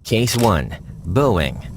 Case 1. Boeing.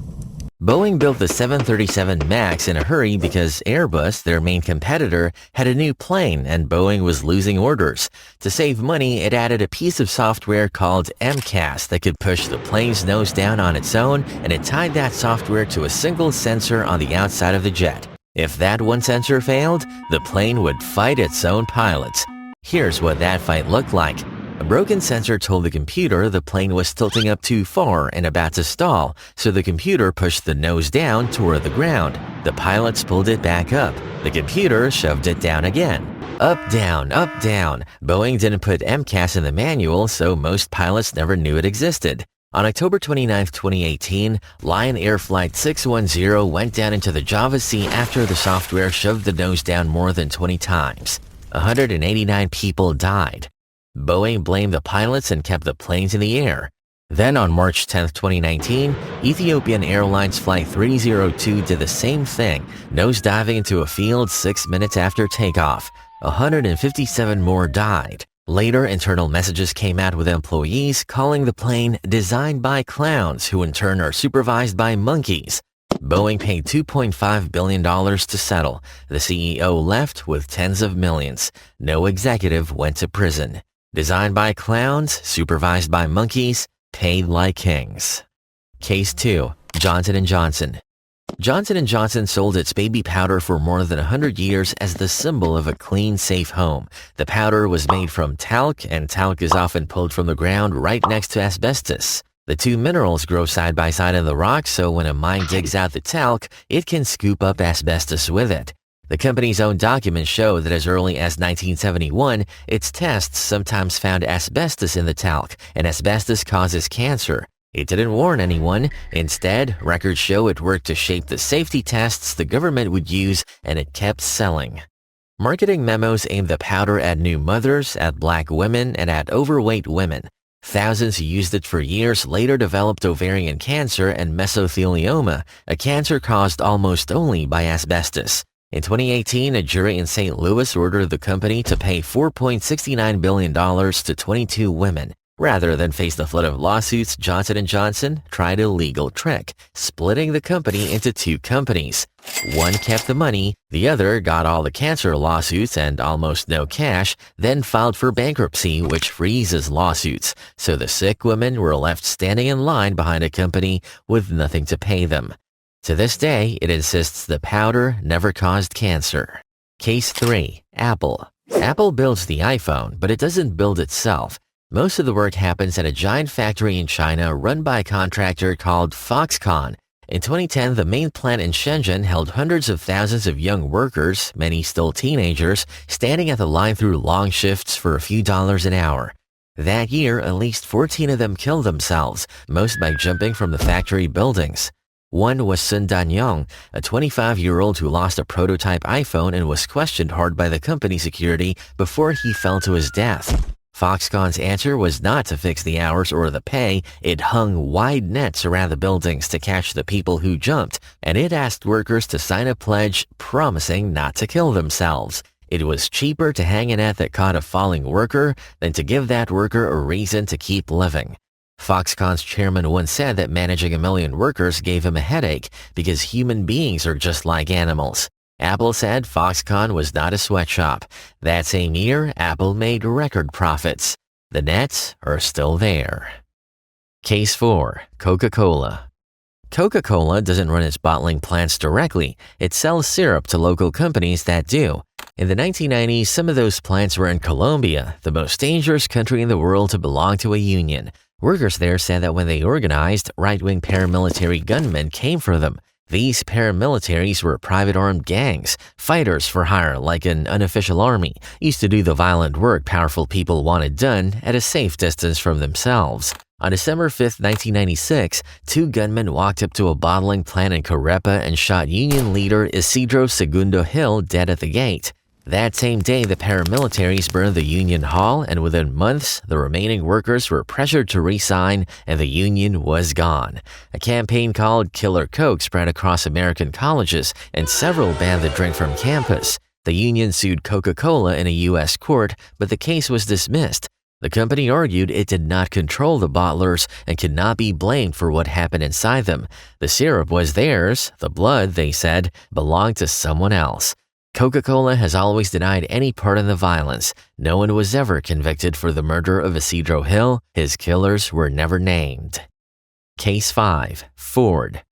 Boeing built the 737 MAX in a hurry because Airbus, their main competitor, had a new plane and Boeing was losing orders. To save money, it added a piece of software called MCAS that could push the plane's nose down on its own, and it tied that software to a single sensor on the outside of the jet. If that one sensor failed, the plane would fight its own pilots. Here's what that fight looked like. A broken sensor told the computer the plane was tilting up too far and about to stall, so the computer pushed the nose down toward the ground. The pilots pulled it back up. The computer shoved it down again. Up, down, up, down. Boeing didn't put MCAS in the manual, so most pilots never knew it existed. On October 29, 2018, Lion Air Flight 610 went down into the Java Sea after the software shoved the nose down more than 20 times. 189 people died. Boeing blamed the pilots and kept the planes in the air. Then on March 10, 2019, Ethiopian Airlines Flight 302 did the same thing, nosediving into a field 6 minutes after takeoff. 157 more died. Later, internal messages came out with employees calling the plane designed by clowns, who in turn are supervised by monkeys. Boeing paid $2.5 billion to settle. The CEO left with tens of millions. No executive went to prison. Designed by clowns, supervised by monkeys, paid like kings. Case 2. Johnson & Johnson. Johnson & Johnson sold its baby powder for more than 100 years as the symbol of a clean, safe home. The powder was made from talc, and talc is often pulled from the ground right next to asbestos. The two minerals grow side by side in the rock, so when a mine digs out the talc, it can scoop up asbestos with it. The company's own documents show that as early as 1971, its tests sometimes found asbestos in the talc, and asbestos causes cancer. It didn't warn anyone. Instead, records show it worked to shape the safety tests the government would use, and it kept selling. Marketing memos aimed the powder at new mothers, at black women, and at overweight women. Thousands who used it for years later developed ovarian cancer and mesothelioma, a cancer caused almost only by asbestos. In 2018, a jury in St. Louis ordered the company to pay $4.69 billion to 22 women. Rather than face the flood of lawsuits, Johnson & Johnson tried a legal trick, splitting the company into two companies. One kept the money, the other got all the cancer lawsuits and almost no cash, then filed for bankruptcy, which freezes lawsuits. So the sick women were left standing in line behind a company with nothing to pay them. To this day, it insists the powder never caused cancer. Case 3. Apple. Apple builds the iPhone, but it doesn't build itself. Most of the work happens at a giant factory in China run by a contractor called Foxconn. In 2010, the main plant in Shenzhen held hundreds of thousands of young workers, many still teenagers, standing at the line through long shifts for a few dollars an hour. That year, at least 14 of them killed themselves, most by jumping from the factory buildings. One was Sun Danyong, a 25-year-old who lost a prototype iPhone and was questioned hard by the company security before he fell to his death. Foxconn's answer was not to fix the hours or the pay. It hung wide nets around the buildings to catch the people who jumped, and it asked workers to sign a pledge promising not to kill themselves. It was cheaper to hang a net that caught a falling worker than to give that worker a reason to keep living. Foxconn's chairman once said that managing 1 million workers gave him a headache because human beings are just like animals. Apple said Foxconn was not a sweatshop. That same year, Apple made record profits. The nets are still there. Case 4. Coca-Cola. Coca-Cola doesn't run its bottling plants directly. It sells syrup to local companies that do. In the 1990s, some of those plants were in Colombia, the most dangerous country in the world to belong to a union. Workers there said that when they organized, right-wing paramilitary gunmen came for them. These paramilitaries were private armed gangs, fighters for hire like an unofficial army, used to do the violent work powerful people wanted done at a safe distance from themselves. On December 5, 1996, 2 gunmen walked up to a bottling plant in Carepa and shot union leader Isidro Segundo Hill dead at the gate. That same day, the paramilitaries burned the union hall, and within months, the remaining workers were pressured to resign, and the union was gone. A campaign called Killer Coke spread across American colleges, and several banned the drink from campus. The union sued Coca-Cola in a U.S. court, but the case was dismissed. The company argued it did not control the bottlers and could not be blamed for what happened inside them. The syrup was theirs. The blood, they said, belonged to someone else. Coca-Cola has always denied any part in the violence. No one was ever convicted for the murder of Isidro Hill. His killers were never named. Case 5. Ford.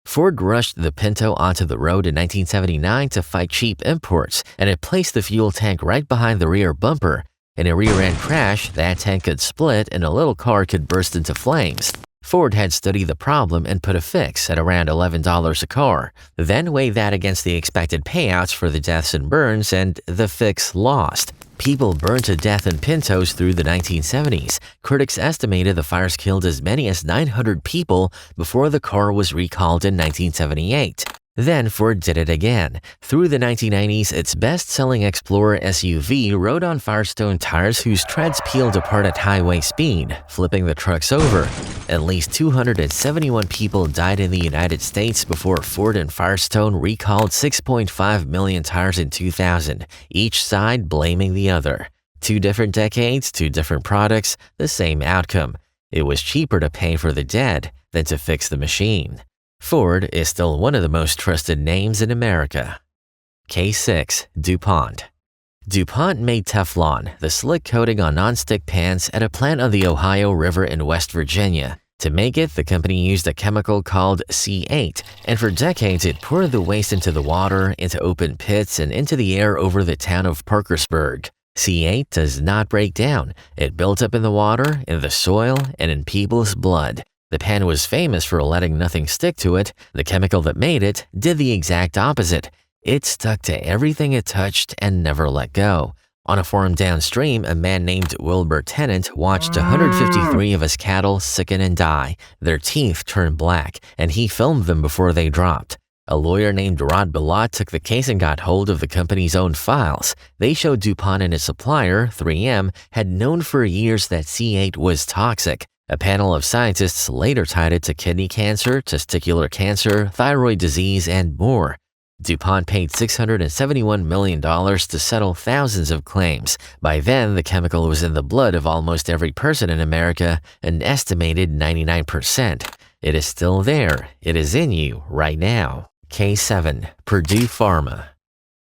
Ford rushed the Pinto onto the road in 1979 to fight cheap imports, and it placed the fuel tank right behind the rear bumper. In a rear-end crash, that tank could split and a little car could burst into flames. Ford had studied the problem and put a fix at around $11 a car. Then weighed that against the expected payouts for the deaths and burns, and the fix lost. People burned to death in Pintos through the 1970s. Critics estimated the fires killed as many as 900 people before the car was recalled in 1978. Then Ford did it again. Through the 1990s, its best-selling Explorer SUV rode on Firestone tires whose treads peeled apart at highway speed, flipping the trucks over. At least 271 people died in the United States before Ford and Firestone recalled 6.5 million tires in 2000, each side blaming the other. 2 different decades, 2 different products, the same outcome. It was cheaper to pay for the dead than to fix the machine. Ford is still one of the most trusted names in America. Case 6. DuPont. DuPont made Teflon, the slick coating on nonstick pans, at a plant on the Ohio River in West Virginia. To make it, the company used a chemical called C8, and for decades it poured the waste into the water, into open pits, and into the air over the town of Parkersburg. C8 does not break down. It built up in the water, in the soil, and in people's blood. The pan was famous for letting nothing stick to it. The chemical that made it did the exact opposite. It stuck to everything it touched and never let go. On a farm downstream, a man named Wilbur Tennant watched 153 of his cattle sicken and die. Their teeth turned black, and he filmed them before they dropped. A lawyer named Rod Bilott took the case and got hold of the company's own files. They showed DuPont and its supplier, 3M, had known for years that C8 was toxic. A panel of scientists later tied it to kidney cancer, testicular cancer, thyroid disease, and more. DuPont paid $671 million to settle thousands of claims. By then, the chemical was in the blood of almost every person in America, an estimated 99%. It is still there. It is in you right now. Case 7. Purdue Pharma.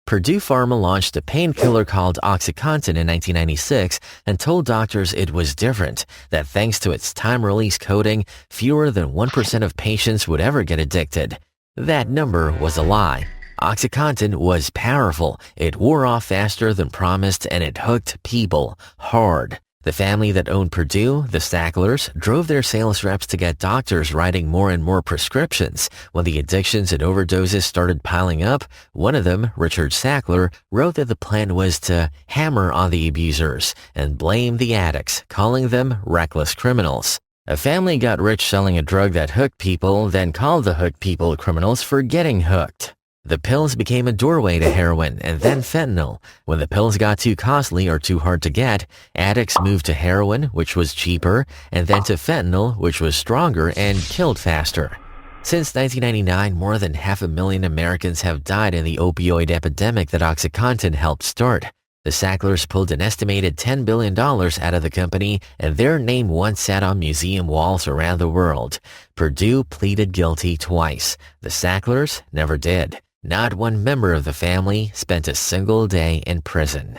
Purdue Pharma launched a painkiller called OxyContin in 1996 and told doctors it was different, that thanks to its time-release coating, fewer than 1% of patients would ever get addicted. That number was a lie. OxyContin was powerful, it wore off faster than promised, and it hooked people hard. The family that owned Purdue, the Sacklers, drove their sales reps to get doctors writing more and more prescriptions. When the addictions and overdoses started piling up, one of them, Richard Sackler, wrote that the plan was to hammer on the abusers and blame the addicts, calling them reckless criminals. A family got rich selling a drug that hooked people, then called the hooked people criminals for getting hooked. The pills became a doorway to heroin and then fentanyl. When the pills got too costly or too hard to get, addicts moved to heroin, which was cheaper, and then to fentanyl, which was stronger and killed faster. Since 1999, more than 500,000 Americans have died in the opioid epidemic that OxyContin helped start. The Sacklers pulled an estimated $10 billion out of the company, and their name once sat on museum walls around the world. Purdue pleaded guilty twice. The Sacklers never did. Not one member of the family spent a single day in prison.